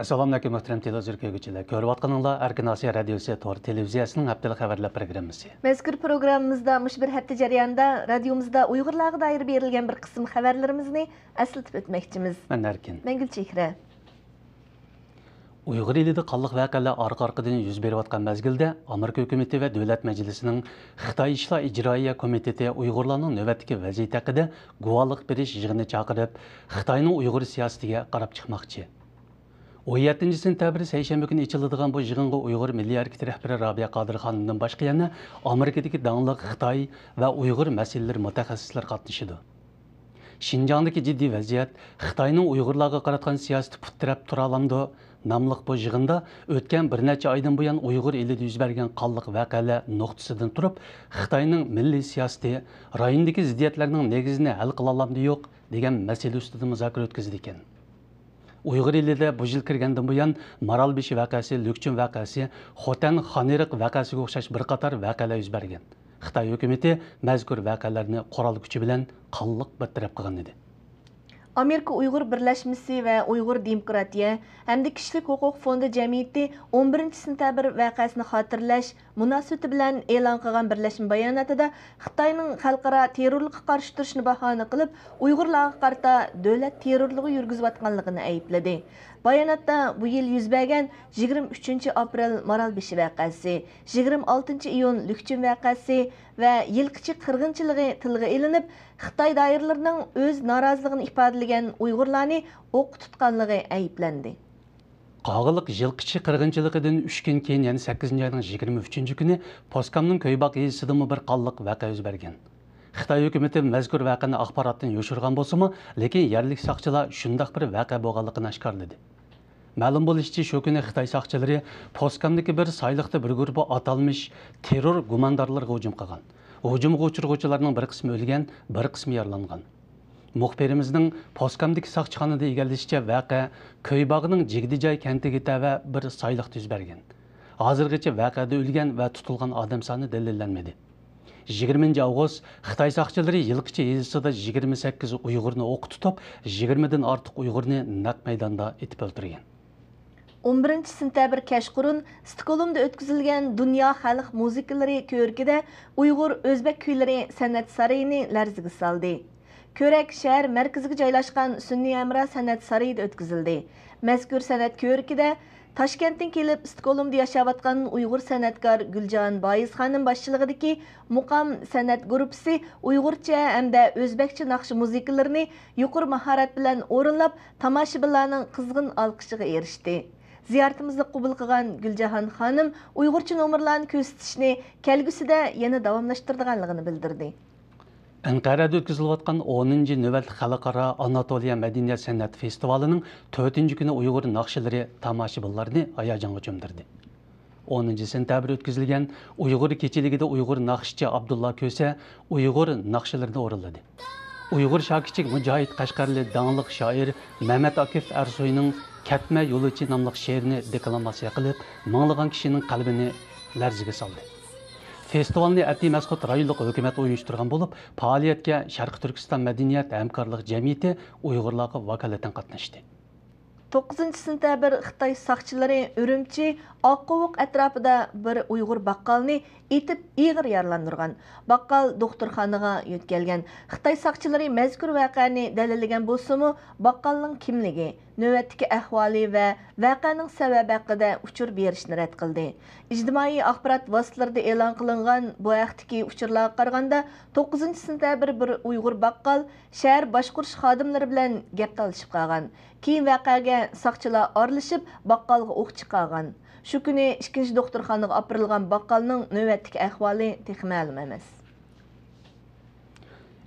Assalamu alaikum muhtaram televizor Görüp atqanыңlar Erkin Asiya radiosi tor televiziyasının haftalik xabarlar programmasi. Mazkur programmamızda mush bir hafta jarayonida radiomizda Uyg'urlarga doir berilgan bir qism xabarlarimizni eslatib o'tmoqchimiz. Men Erkin. Men Gulchehra. Uyghur elida qanlıq vaqalar arqa-arqadan yuz berayotgan mezgilda Amerika hökuməti və Dövlət Məclisinin Xitay İşlar İcraiyyə Komiteti Uyğurlarning növbətdagi vəziyyəti haqida guvohlik berish yig'ini chaqirib, Xitoyning Uyghur siyosatiga qarab chiqmoqchi. 17 sentabr seshanba kuni ichiladigan bu yig'inga Uyghur Milliy harakati rahbari Robiya Qodirxonimdan boshqa yana Amerikadagi dangliq Xitoy va Uyghur masalalari mutaxassislari qatnashadi. Şinjandagi jiddiy vaziyat Xitoyning Uyg'urlarga qaratgan siyosati putrab tura olamdi nomli bu yig'inda o'tgan bir necha oydan buyon Uyg'ur elida yuz bergan qonliq voqealar nuqtasidan turib, Xitoyning milliy siyosati rayondagi ziddiyatlarning negizini hal qila olamdi yo'q degan masala ustida muzokara o'tkazdi ekan. Uyg'ur elida bu yil kirgandan buyon Maralbeshi voqeasi, Lukchun voqeasi, Xotan Xoneriq voqeasiga o'xshash bir qator voqealar yuz bergan. Xitoy hukumatı mazkur voqealarni qurol kuchi bilan qonliq bartaraf qilgan edi. Amerika Uyg'ur birlashmasi va Uyg'ur demokratiya hamda kishilik huquq fondi jamiyati 11 sentabr voqeasini xotirlash munosabati bilan e'lon qilgan birlashma bayonotida Xitoyning xalqaro terrorlikqa qarshi turishni bahona qilib, Uyg'urlarga qarata davlat terrorligi yurgizayotganligini aybladi. Bayonotda bu yil yuz bergan 23 aprel Maralbeshi voqeasi, 26 iyun Lukchun voqeasi va yilqichi qirg'inchiligi tilga ilinib, Xitoy doiralarining o'z noroziligini ifodalagan Uyg'urlarni o'q tutganligi ayblandi. Qog'iliq yilqichi qirg'inchiligidan 3 kun keyin, ya'ni 8-oyning 23 kuni Poskamning Ko'yboq yezisidagi bir qonliq voqea yuz bergan. Xitoy hukumatı mazkur voqeani axborotdan yo'shirgan bo'lsa-mu, lekin yerlik soqchilar shundoq bir voqea bo'lganligini oshkorladi. Ma'lum bo'lishicha, shu kuni Xitoy soqchilari Poskamdagi bir sayliqda bir guruh atalmish terror gumondorlarga hujum qilgan. Hujumga uchiruvchilarning bir qismi o'lgan, bir qismi yaralangan. Muxbirimizning Poskamdagi soqchixonada egallashicha, voqea Ko'ybog'ning Jigdijoy kentiga tava bir sayliqda yuz bergan. Hozirgacha voqeada o'lgan va tutilgan odam soni dalillanmadi. 20 avgust Xitoy soqchilari yilqichi yezisida 28 Uyg'urni o'q tutib, 20 dan ortiq Uyg'urni naq maydonda etib o'ldirgan. 11 sentabr kashqurun Stokgolmda o'tkazilgan Dunyo xalq musiqalari ko'rikida Uyg'ur o'zbek kuylari san'at saroyini larziga soldi. Ko'rak shahar markaziga joylashgan Sunniy Amra san'at saroyida o'tkazildi. Mazkur san'at ko'rikida Toshkentdan kelib Stokgolmda yashayotgan Uyg'ur san'atkor Guljon Boyizxonim boshchiligidagi Muqam san'at guruhi Uyg'urcha hamda o'zbekcha naqsh musiqalarini yuqori mahorat bilan o'rinlab, tomoshabinlarning qizg'in olqishiga erishdi. Ziyoratimizni qabul qilgan Guljahan xonim Uyg'urcha nomerlarni ko'rsatishni kelgusida yana davomlashtirganligini bildirdi. Anqarada o'tkazilayotgan 10-nji navbatli xalqaro Anatoliya madaniyat san'at festivalining 4-kuni Uyg'ur naqshilari tomoshabinlarni hayajonga cho'mdirdi. 10 sentabr o'tkazilgan Uyg'ur kechiligida Uyg'ur naqshchi Abdulla Ko'sa Uyg'ur naqshilarini o'rinladi. Uyg'ur shakirchi Mujohid Qashqarli dangliq shoir Mehmet Akif Ersoyning Ketme Yo'lichi nomli she'rini deklamatsiya qilib, minglagan kishining qalbini larziga soldi. Festivalni Ati Masqut rayonlik hukumat uyushtirgan bo'lib, faoliyatga Sharq Turkiston madaniyat hamkorlik jamiyati Uyg'urlarga vakolatan qatnashdi. 9 sentabr Xitoy soqchilari Urumchi Oqquvuq atrofida bir Uyg'ur baqqalni etib ig'ir yaralandirgan. Baqqal doktorxonaga yetkazilgan. Xitoy soqchilari mazkur voqeani dalillagan bo'lsa-mu, baqqalning kimligi, navbatdagi ahvoli va voqeaning sababi haqida uchur berishni rad qildi. Ijtimoiy axborot vositalarida e'lon qilingan bu haqdagi uchurlarga qaraganda 9 sentabr bir Uyg'ur baqqal shahar boshqurish xodimlari bilan gap talashib qolgan. Keyin voqeaga soqchilar aralashib baqqalga o'q chiqargan. Shu kuni 2-chi doktorxonaga opirilgan baqqalning navbatdagi ahvoli texnik ma'lum emas.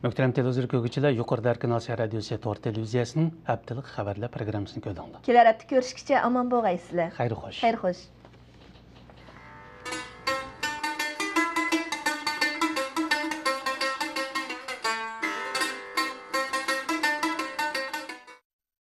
Muhtaram televizor ko'ruvchilar, yuqorida Erkin Asiya radiosi tor televiziyasining haftalik xabarlar programmasini ko'rdinglar. Kelar hafta ko'rishguncha omon bo'lgaysizlar. Xayr xo'sh. Xayr xo'sh.